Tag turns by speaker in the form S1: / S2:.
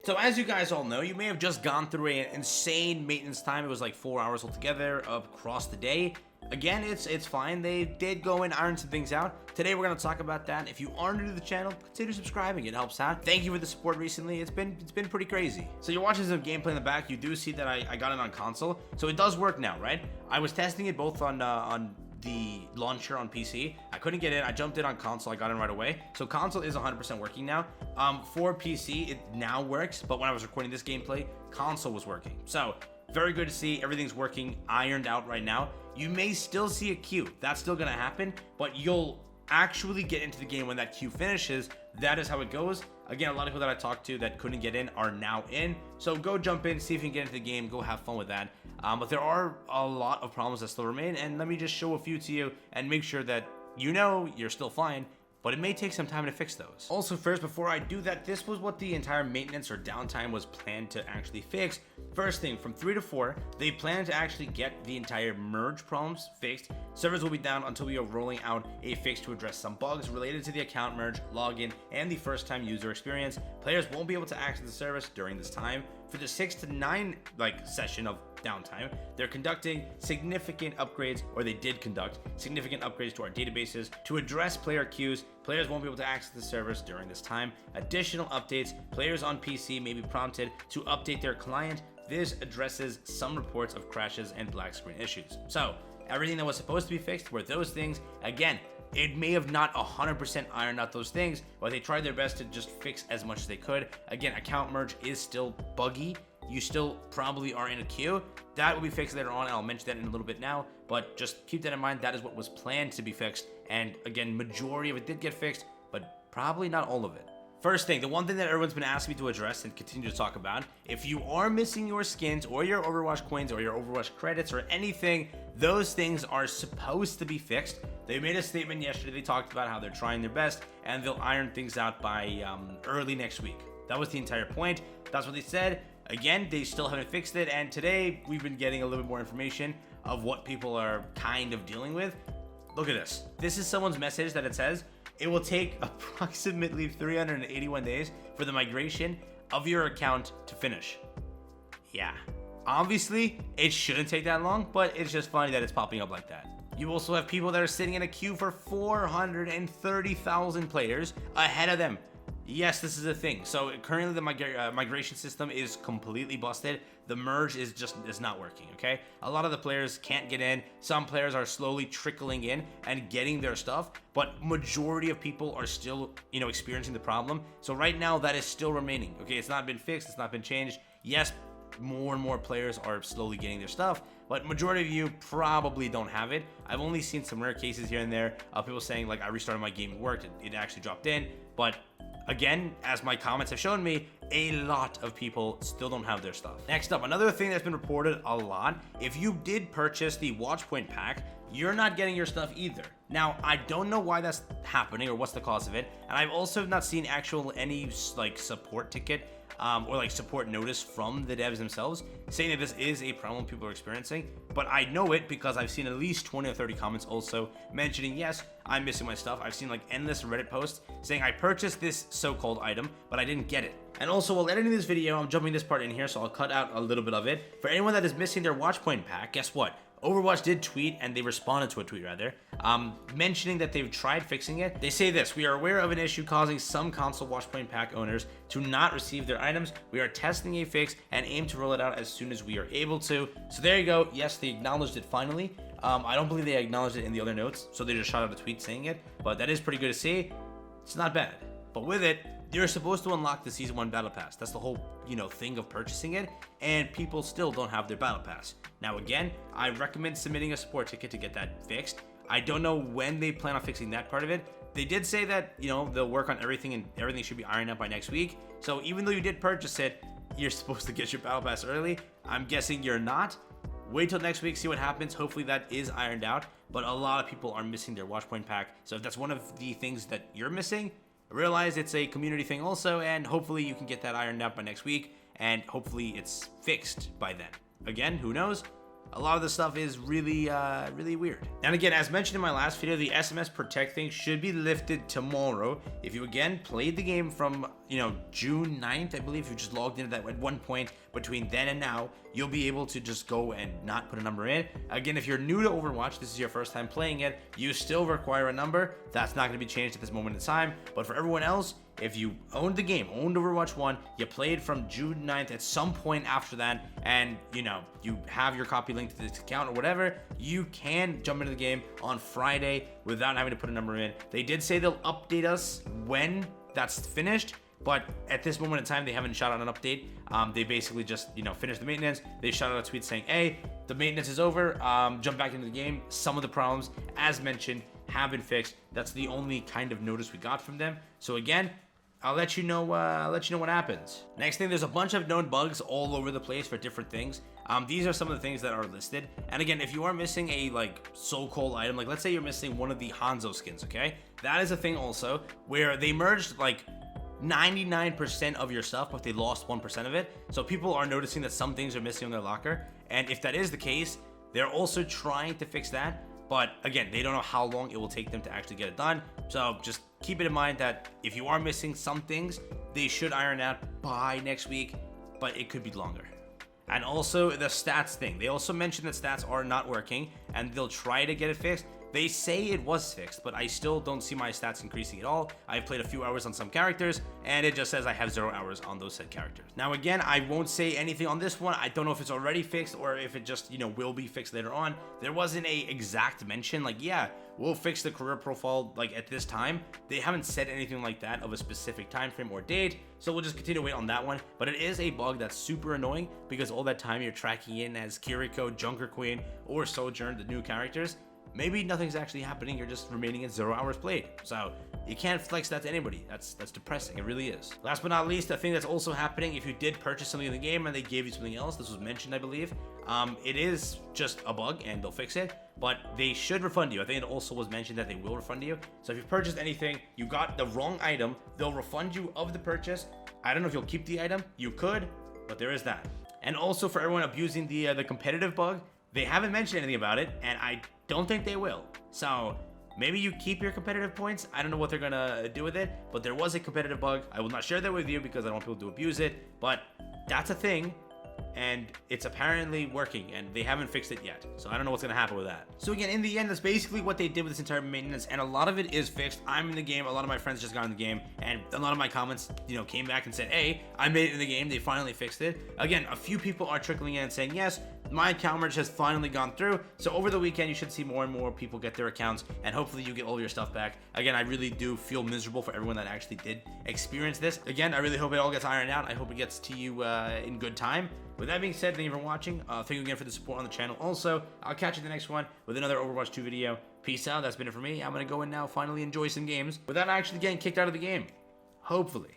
S1: So as you guys all know, you may have just gone through an insane maintenance time. It was like 4 hours altogether across the day. Again, it's fine. They did go and iron some things out. Today we're going to talk about that. If you are new to the channel, consider subscribing. It helps out. Thank you for the support recently. It's been pretty crazy. So you're watching some gameplay in the back. You do see that I got it on console. So it does work now, right? I was testing it both on the launcher on PC. I couldn't get in. I jumped in on console. I got in right away. So console is 100% working now. For PC, it now works. But when I was recording this gameplay, console was working. So very good to see. Everything's working, ironed out right now. You may still see a queue. That's still going to happen. But you'll actually get into the game when that queue finishes. That is how it goes. Again, a lot of people that I talked to that couldn't get in are now in. So go jump in, see if you can get into the game, go have fun with that. But there are a lot of problems that still remain, and let me just show a few to you and make sure that you know you're still fine, but it may take some time to fix those. Also first, before I do that, this was what the entire maintenance or downtime was planned to actually fix. First thing, from 3 to 4, they plan to actually get the entire merge problems fixed. Servers will be down until we are rolling out a fix to address some bugs related to the account merge, login, and the first time user experience. Players won't be able to access the service during this time. For the 6 to 9 session of downtime, they're conducting significant upgrades, or they did conduct significant upgrades to our databases to address player queues. Players won't be able to access the service during this time. Additional updates, players on PC may be prompted to update their client. This addresses some reports of crashes and black screen issues. So everything that was supposed to be fixed were those things. Again, it may have not 100% ironed out those things, but they tried their best to just fix as much as they could. Again, account merge is still buggy. You still probably are in a queue. That will be fixed later on, and I'll mention that in a little bit now, but just keep that in mind. That is what was planned to be fixed, and again, majority of it did get fixed, but probably not all of it. First thing, the one thing that everyone's been asking me to address and continue to talk about, if you are missing your skins or your Overwatch coins or your Overwatch credits or anything, those things are supposed to be fixed. They made a statement yesterday. They talked about how they're trying their best and they'll iron things out by early next week. That was the entire point. That's what they said. Again, they still haven't fixed it, and today we've been getting a little bit more information of what people are kind of dealing with. Look at this. This is someone's message that it says, it will take approximately 381 days for the migration of your account to finish. Yeah, obviously it shouldn't take that long, but it's just funny that it's popping up like that. You also have people that are sitting in a queue for 430,000 players ahead of them. Yes, this is a thing. So currently the migration system is completely busted. The merge is not working, okay? A lot of the players can't get in. Some players are slowly trickling in and getting their stuff, but majority of people are still, experiencing the problem. So right now that is still remaining, okay? It's not been fixed, it's not been changed. Yes, more and more players are slowly getting their stuff, but majority of you probably don't have it. I've only seen some rare cases here and there of people saying like, I restarted my game, it worked, it actually dropped in, but again, as my comments have shown me, a lot of people still don't have their stuff. Next up, another thing that's been reported a lot, if you did purchase the Watchpoint pack, you're not getting your stuff either. Now, I don't know why that's happening or what's the cause of it, and I've also not seen any support ticket or support notice from the devs themselves saying that this is a problem people are experiencing, but I know it because I've seen at least 20 or 30 comments also mentioning, yes, I'm missing my stuff. I've seen endless Reddit posts saying I purchased this so-called item, but I didn't get it. And also, while editing this video, I'm jumping this part in here, so I'll cut out a little bit of it. For anyone that is missing their Watchpoint pack, guess what? Overwatch did tweet, and they responded to a tweet rather, mentioning that they've tried fixing it. They say this: we are aware of an issue causing some console Watchpoint pack owners to not receive their items. We are testing a fix and aim to roll it out as soon as we are able to. So there you go. Yes, they acknowledged it finally. I don't believe they acknowledged it in the other notes, so they just shot out a tweet saying it, but that is pretty good to see. It's not bad. But with it, you're supposed to unlock the Season 1 Battle Pass. That's the whole, thing of purchasing it, and people still don't have their Battle Pass. Now again, I recommend submitting a support ticket to get that fixed. I don't know when they plan on fixing that part of it. They did say that, they'll work on everything and everything should be ironed out by next week. So even though you did purchase it, you're supposed to get your Battle Pass early. I'm guessing you're not. Wait till next week, see what happens. Hopefully that is ironed out, but a lot of people are missing their Watchpoint pack. So if that's one of the things that you're missing, realize it's a community thing also, and hopefully you can get that ironed out by next week, and hopefully it's fixed by then. Again, who knows? a lot of the stuff is really, really weird. And again, as mentioned in my last video, the SMS Protect thing should be lifted tomorrow. If you again played the game from, June 9th, I believe, if you just logged into that at one point between then and now, you'll be able to just go and not put a number in. Again, if you're new to Overwatch, this is your first time playing it, you still require a number. That's not going to be changed at this moment in time. But for everyone else, if you owned the game, owned Overwatch 1, you played from June 9th at some point after that, and you have your copy linked to this account or whatever, you can jump into the game on Friday without having to put a number in. They did say they'll update us when that's finished, but at this moment in time, they haven't shot out an update. They basically just, finished the maintenance. They shot out a tweet saying, hey, the maintenance is over. Jump back into the game. Some of the problems, as mentioned, have been fixed. That's the only kind of notice we got from them. So again, I'll let you know what happens. Next thing, there's a bunch of known bugs all over the place for different things. These are some of the things that are listed. And again, if you are missing a so-called item, let's say you're missing one of the Hanzo skins, okay? That is a thing also where they merged 99% of your stuff, but they lost 1% of it. So people are noticing that some things are missing on their locker. And if that is the case, they're also trying to fix that. But again, they don't know how long it will take them to actually get it done. So just keep it in mind that if you are missing some things, they should iron out by next week, but it could be longer. And also the stats thing. They also mentioned that stats are not working and they'll try to get it fixed. They say it was fixed, but I still don't see my stats increasing at all. I've played a few hours on some characters, and it just says I have 0 hours on those said characters. Now, again, I won't say anything on this one. I don't know if it's already fixed or if it just, will be fixed later on. There wasn't a exact mention, yeah, we'll fix the career profile, at this time. They haven't said anything like that of a specific time frame or date, so we'll just continue to wait on that one. But it is a bug that's super annoying because all that time you're tracking in as Kiriko, Junker Queen, or Sojourn, the new characters. Maybe nothing's actually happening, you're just remaining at 0 hours played. So you can't flex that to anybody. That's depressing, it really is. Last but not least, the thing that's also happening, if you did purchase something in the game and they gave you something else, this was mentioned, I believe, it is just a bug and they'll fix it, but they should refund you. I think it also was mentioned that they will refund you. So if you purchased anything, you got the wrong item, they'll refund you of the purchase. I don't know if you'll keep the item, you could, but there is that. And also for everyone abusing the competitive bug, they haven't mentioned anything about it, and I don't think they will. So maybe you keep your competitive points. I don't know what they're gonna do with it, but there was a competitive bug. I will not share that with you because I don't want people to abuse it, but that's a thing, and it's apparently working, and they haven't fixed it yet. So I don't know what's gonna happen with that. So again, in the end, that's basically what they did with this entire maintenance, and a lot of it is fixed. I'm in the game, a lot of my friends just got in the game, and a lot of my comments, came back and said, hey, I made it in the game, they finally fixed it. Again, a few people are trickling in and saying, yes, my account merge has finally gone through. So over the weekend, you should see more and more people get their accounts, and hopefully you get all your stuff back. Again, I really do feel miserable for everyone that actually did experience this. Again, I really hope it all gets ironed out. I hope it gets to you in good time. With that being said, thank you for watching. Thank you again for the support on the channel. Also, I'll catch you in the next one with another Overwatch 2 video. Peace out. That's been it for me. I'm going to go in now, finally enjoy some games without actually getting kicked out of the game. Hopefully.